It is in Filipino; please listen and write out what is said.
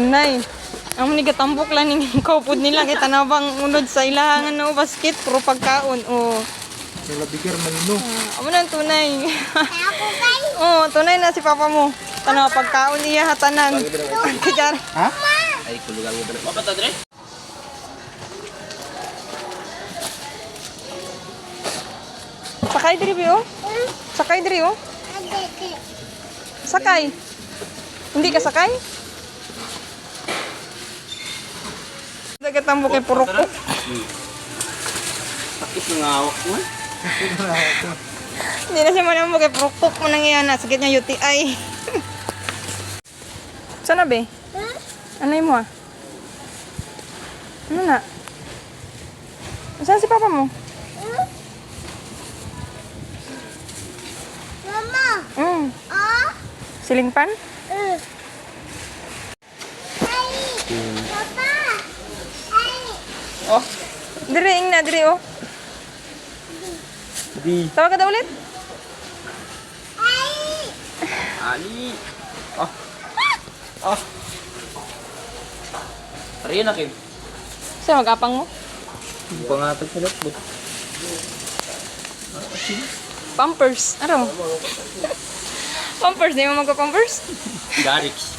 Tunay. Ang manigatambok lang ning kaupod nila kita na bang unod sa ilahangan no basket puro pagkaon. Oh. Wala bigir man no. Amo na tunay. Oh, tunay na si papa mo. Tanaw pagkaon niya hatanan. Kijar. Ha? Ay, kulugang mo ba? Mapata, Dre? Sakay diri biyo. Sakay diri oh. Sakay. Hindi ka sakay? Dagatambok kay purok ko. Sakit ng awak mo. Hindi na siya manambok kay purok mo nang iyan na. Sakit niya UTI. Sana be? Anay mo ah? Ano na? Saan si papa mo? Mama. Siling pan? Papa. Ay. Oh. Dire ing na dire oh. Di. Tawag ka daw ulit? Ali. Oh. Oh. Tari na, Kim. Saan mag-apang mo? Pangatag sa lapot. Pampers. Ano? Pampers. Di mo magpa-pampers? Garix.